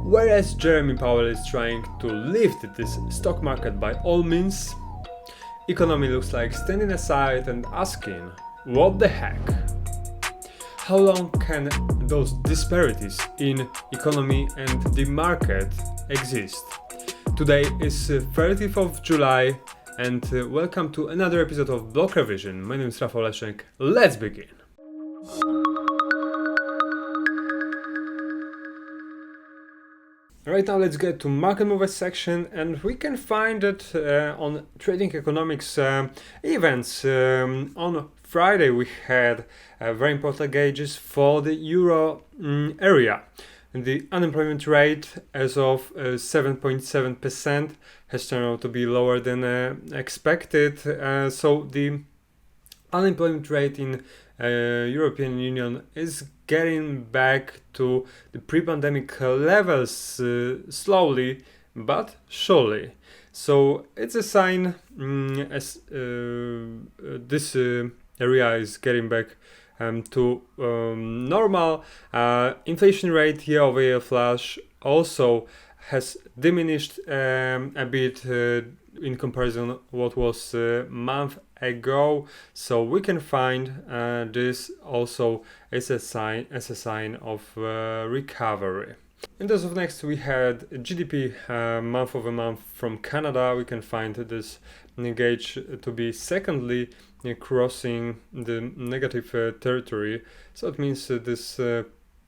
Whereas Jeremy Powell is trying to lift this stock market by all means, economy looks like standing aside and asking, what the heck? How long can those disparities in economy and the market exist? Today is 30th of July and welcome to another episode of Blockrevision. My name is Rafał Leszek. Let's begin. Right now, let's get to market movers section, and we can find it on trading economics events. On Friday, we had very important gauges for the euro area. The unemployment rate as of 7.7% has turned out to be lower than expected. So the unemployment rate in European Union is getting back to the pre-pandemic levels slowly but surely. So it's a sign as this area is getting back to normal. Inflation rate year-over-year flash also has diminished a bit in comparison what was a month ago, so we can find this also as a sign of recovery. And as of next, we had GDP month over month from Canada. We can find this gauge to be secondly crossing the negative territory, so it means this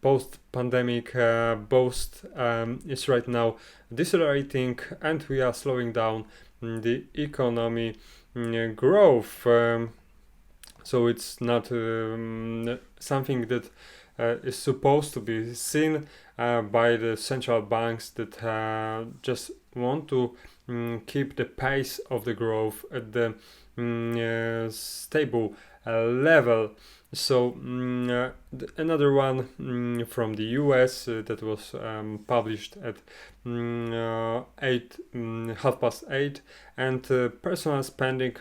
post-pandemic boost is right now decelerating, and we are slowing down the economy growth. So it's not something that is supposed to be seen by the central banks that just want to keep the pace of the growth at the stable level. So another one from the US that was published at 8:30, and personal spending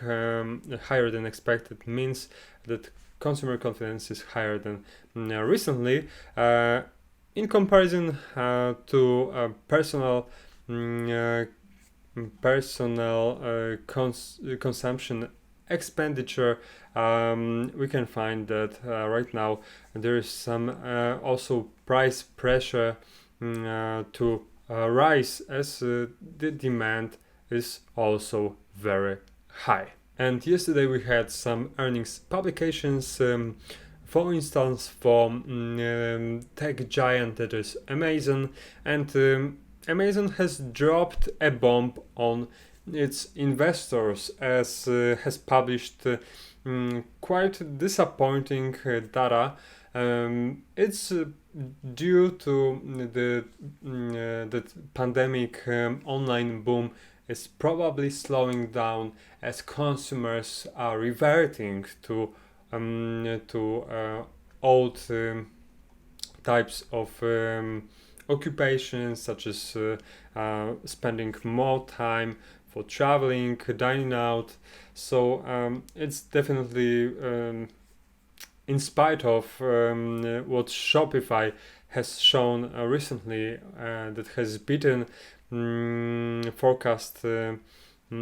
higher than expected means that consumer confidence is higher than recently. In comparison to personal consumption expenditure, we can find that right now there is some also price pressure to rise as the demand is also very high. And yesterday we had some earnings publications, for instance from tech giant that is Amazon, and Amazon has dropped a bomb on its investors as has published quite disappointing data. It's due to the pandemic online boom is probably slowing down as consumers are reverting to old types of occupations, such as spending more time for traveling, dining out. So it's definitely in spite of what Shopify has shown recently that has beaten forecast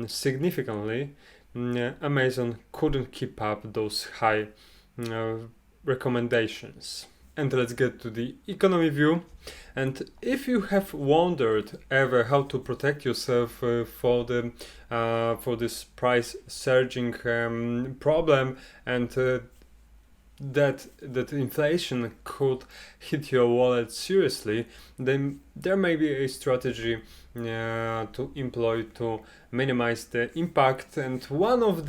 significantly, Amazon couldn't keep up those high recommendations. And let's get to the economy view. And if you have wondered ever how to protect yourself for this price surging problem, and that inflation could hit your wallet seriously, then there may be a strategy to employ to minimize the impact. And one of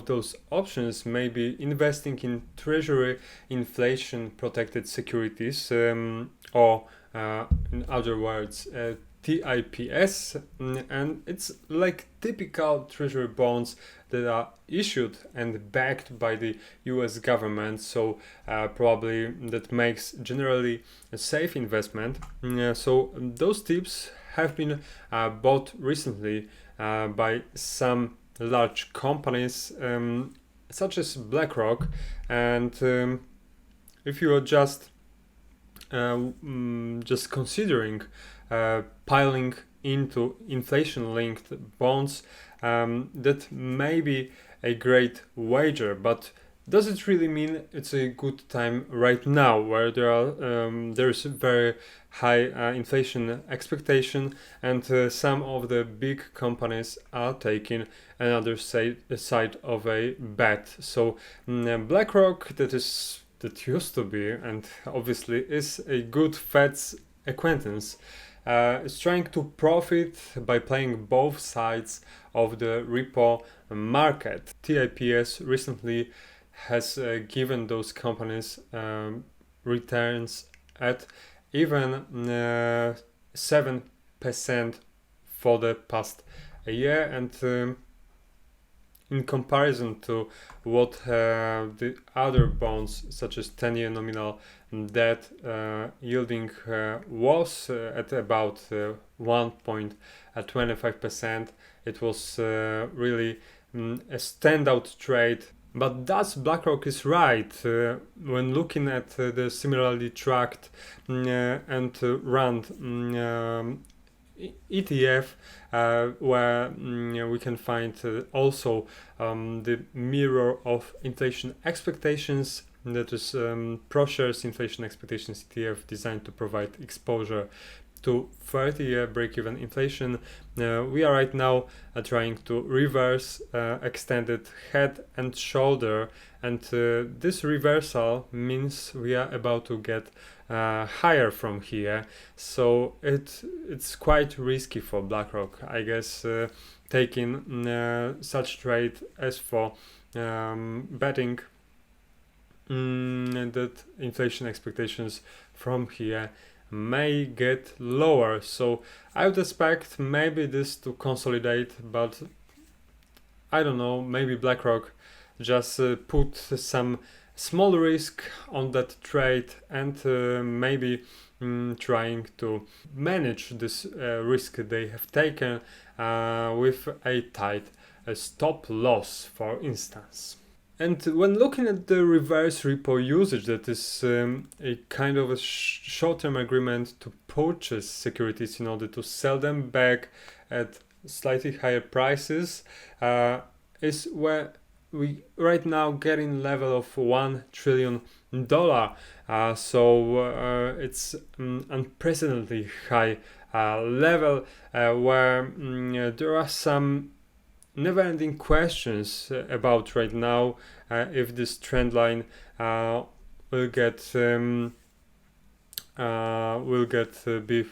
those options may be investing in Treasury inflation protected securities, or in other words TIPS, and it's like typical treasury bonds that are issued and backed by the US government, so probably that makes generally a safe investment. So those tips have been bought recently by some large companies such as BlackRock, and if you are just just considering piling into inflation-linked bonds, that may be a great wager, but does it really mean it's a good time right now, where there's very high inflation expectation, and some of the big companies are taking another side of a bet? So BlackRock, that used to be and obviously is a good Fed's acquaintance, is trying to profit by playing both sides of the repo market. TIPS recently has given those companies returns at even 7% for the past year, and in comparison to what the other bonds, such as 10-year nominal debt yielding was at about 1.25%. It was really a standout trade. But thus BlackRock is right when looking at the similarly tracked and run ETF, where we can find also the mirror of inflation expectations. That is ProShares Inflation Expectations ETF, designed to provide exposure to 30-year break-even inflation. We are right now trying to reverse extended head and shoulder, and this reversal means we are about to get higher from here. So it's quite risky for BlackRock, I guess, taking such trade as for betting that inflation expectations from here may get lower. So I would expect maybe this to consolidate, but I don't know, maybe BlackRock just put some small risk on that trade, and maybe trying to manage this risk they have taken with a tight stop loss, for instance. And when looking at the reverse repo usage, that is a kind of a short-term agreement to purchase securities in order to sell them back at slightly higher prices, is where we right now getting level of $1 trillion. So it's unprecedentedly high level, where there are some never-ending questions about right now if this trend line will get be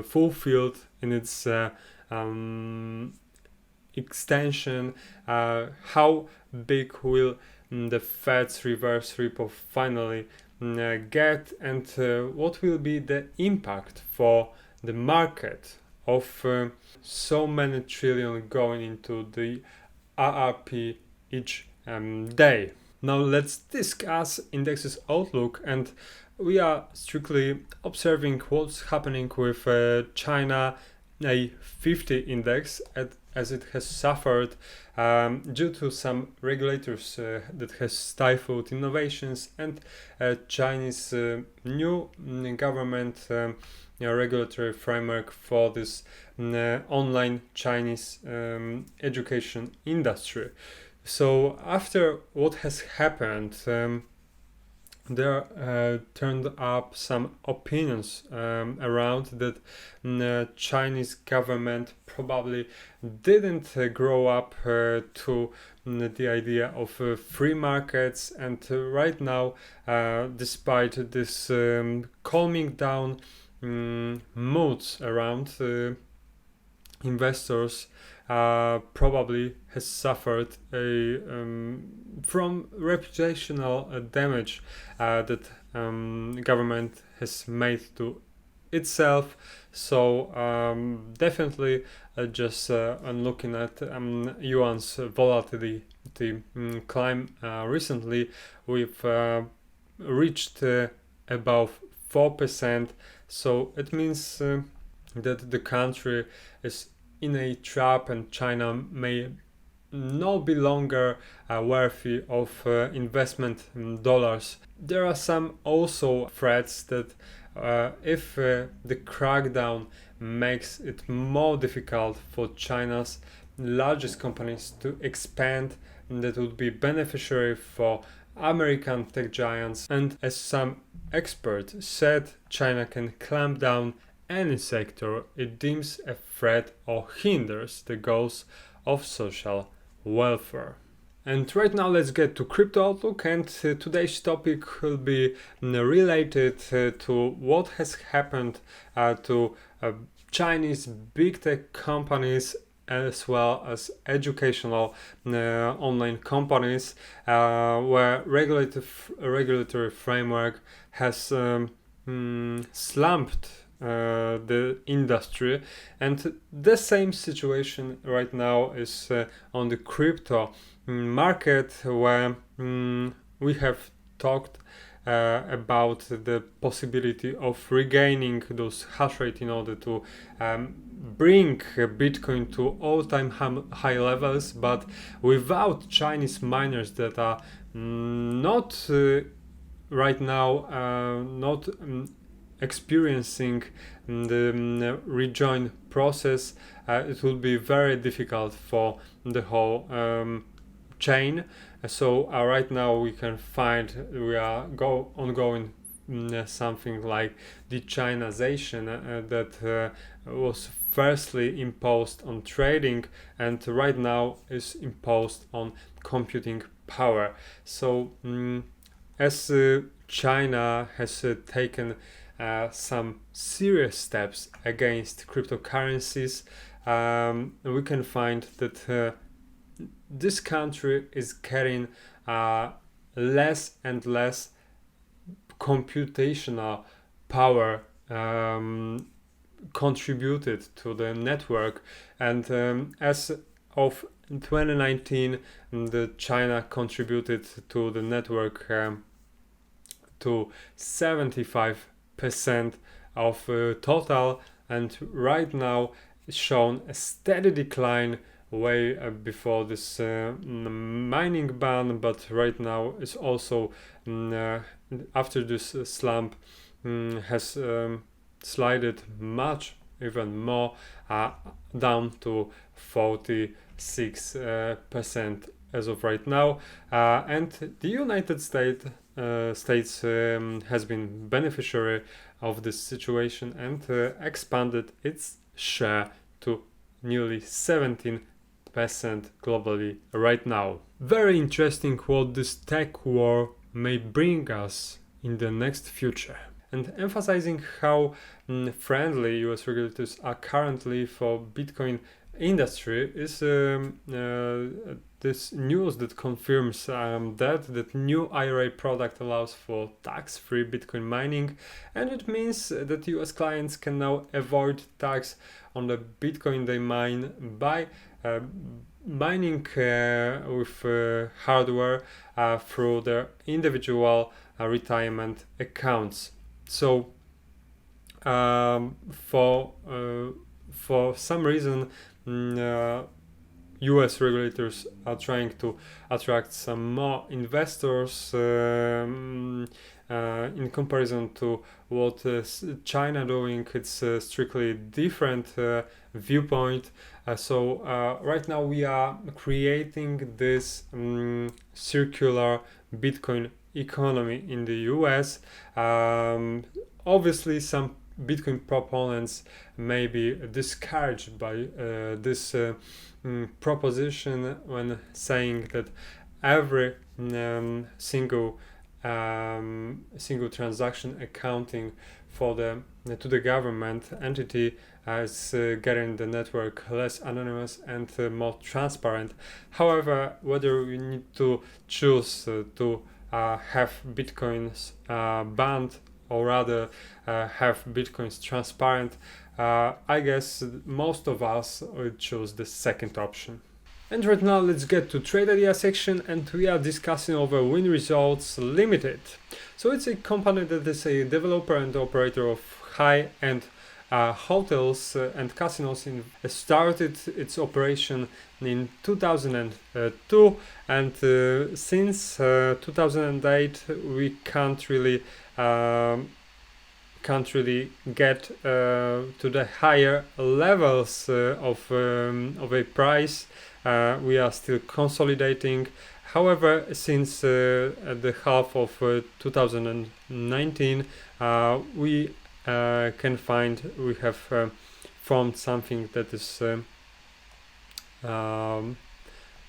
fulfilled in its extension. How big will the Fed's reverse repo finally get, and what will be the impact for the market of so many trillion going into the RRP each day. Now let's discuss indexes outlook, and we are strictly observing what's happening with China A50 index as it has suffered due to some regulators that has stifled innovations, and Chinese new government regulatory framework for this online Chinese education industry. So after what has happened, there turned up some opinions around that Chinese government probably didn't grow up to the idea of free markets, and right now, despite this calming down moods around investors, probably has suffered from reputational damage that government has made to itself. So definitely just on looking at yuan's volatility climb recently, we've reached above 4%. So it means that the country is in a trap, and China may no be longer worthy of investment dollars. There are some also threats that if the crackdown makes it more difficult for China's largest companies to expand, that would be beneficiary for American tech giants. And as some experts said, China can clamp down any sector it deems a threat or hinders the goals of social welfare. And right now let's get to crypto outlook, and today's topic will be related to what has happened to Chinese big tech companies as well as educational online companies, where regulatory framework has slumped the industry. And the same situation right now is on the crypto market, where we have talked about the possibility of regaining those hash rate in order to bring Bitcoin to all-time high levels, but without Chinese miners that are not right now not experiencing the rejoin process, it will be very difficult for the whole chain. So right now we can find we are ongoing something like De-Chinesation that was firstly imposed on trading and right now is imposed on computing power. So as China has taken some serious steps against cryptocurrencies, we can find that this country is getting less and less computational power contributed to the network. And as of 2019, the China contributed to the network to 75% of total, and right now it's shown a steady decline way before this mining ban, but right now it's also after this slump has slided much even more down to 46% as of right now, and the United States has been beneficiary of this situation and expanded its share to nearly 17% globally right now. Very interesting what this tech war may bring us in the next future. And emphasizing how friendly US regulators are currently for Bitcoin industry is this news that confirms that new IRA product allows for tax-free Bitcoin mining, and it means that US clients can now avoid tax on the Bitcoin they mine by mining with hardware through their individual retirement accounts. So for some reason US regulators are trying to attract some more investors in comparison to what China doing. It's a strictly different viewpoint. So right now we are creating this circular Bitcoin economy in the US. Obviously some Bitcoin proponents may be discouraged by this proposition when saying that every single transaction accounting for to the government entity is getting the network less anonymous and more transparent. However, whether we need to choose to have Bitcoins banned or rather have Bitcoins transparent, I guess most of us would choose the second option. And right now let's get to trade idea section, and we are discussing over Win Results Limited. So it's a company that is a developer and operator of high-end hotels and casinos. Started its operation in 2002, and since 2008 we can't really can't really get to the higher levels of a price. We are still consolidating. However, since the half of 2019, we can find we have formed something that is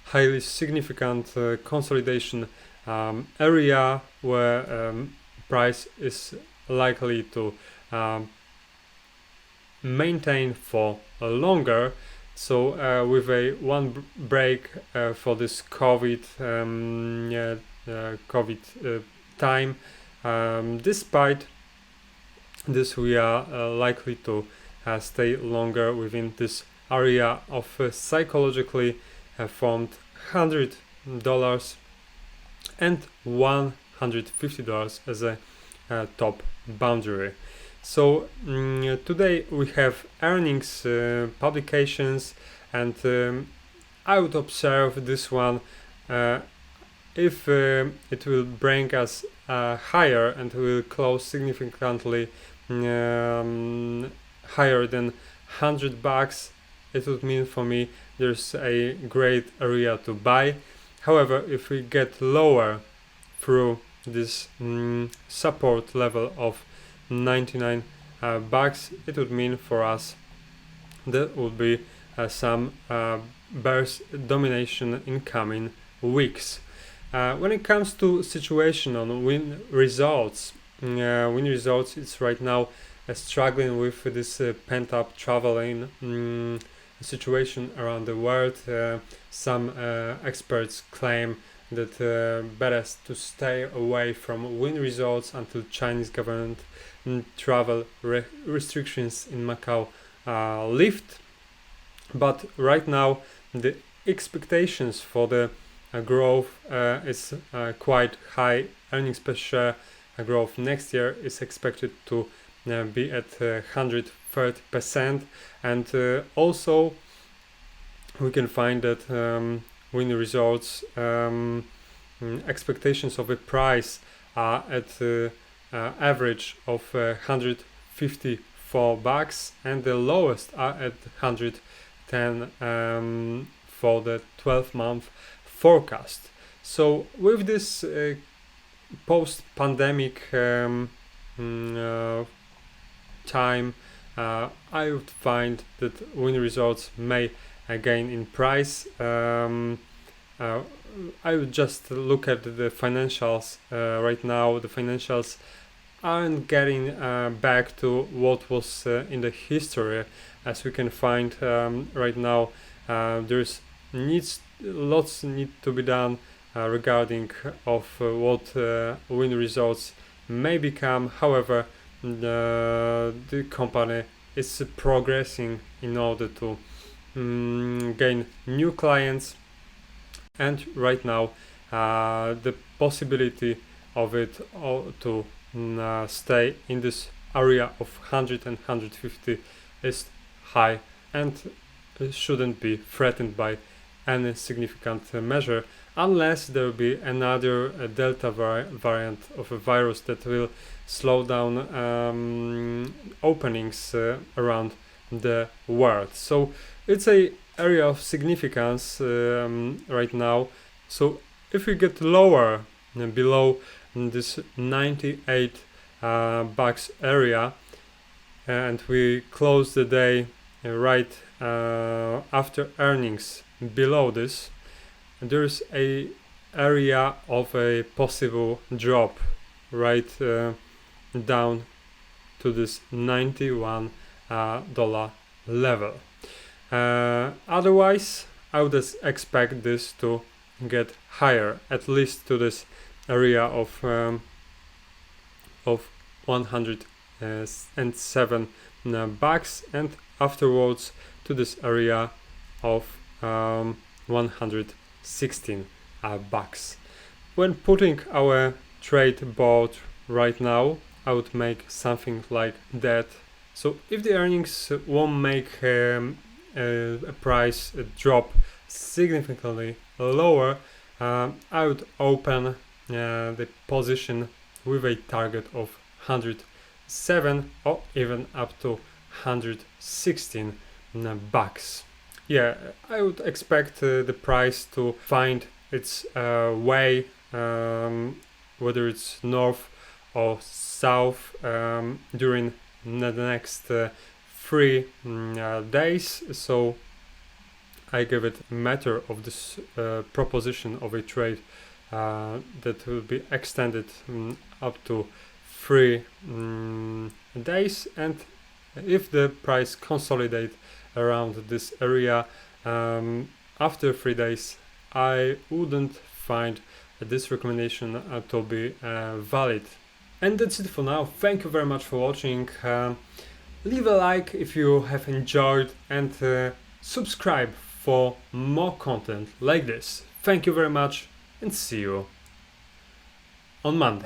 highly significant consolidation area where price is likely to maintain for longer. So with a one break for this COVID time, despite this, we are likely to stay longer within this area of psychologically formed $100 and $150 as a top boundary. So today we have earnings publications, and I would observe this one if it will bring us higher and will close significantly higher than $100. It would mean for me there's a great area to buy. However, if we get lower through this support level of 99 bucks, it would mean for us that would be some bearish domination in coming weeks. When it comes to situation on win results, it's right now struggling with this pent-up traveling situation around the world. Some experts claim that better to stay away from win results until Chinese government travel restrictions in Macau lift. But right now the expectations for the growth is quite high. Earnings per share growth next year is expected to be at 130%, and also we can find that win results expectations of a price are at average of 154 bucks, and the lowest are at 110 for the 12-month forecast. So with this post-pandemic time, I would find that win results may gain in price. I would just look at the financials right now. The financials aren't getting back to what was in the history, as we can find right now. There's lots need to be done regarding of what win results may become. However, the company is progressing in order to gain new clients, and right now the possibility of it to stay in this area of 100 and 150 is high, and shouldn't be threatened by any significant measure, unless there will be another Delta variant of a virus that will slow down openings around the world. So it's a area of significance right now. So if we get lower below this 98 bucks area, and we close the day right after earnings below this, there's a area of a possible drop right down to this $91 level. Otherwise, I would expect this to get higher, at least to this area of 107 bucks, and afterwards to this area of 116 bucks. When putting our trade board right now, I would make something like that. So if the earnings won't make a price drop significantly lower, I would open the position with a target of 107 or even up to 116 bucks. Yeah, I would expect the price to find its way, whether it's north or south, during the next 3 days. So I give it a matter of this proposition of a trade that will be extended up to 3 days, and if the price consolidate around this area after 3 days, I wouldn't find this recommendation to be valid. And that's it for now. Thank you very much for watching. Leave a like if you have enjoyed, and subscribe for more content like this. Thank you very much, and see you on Monday.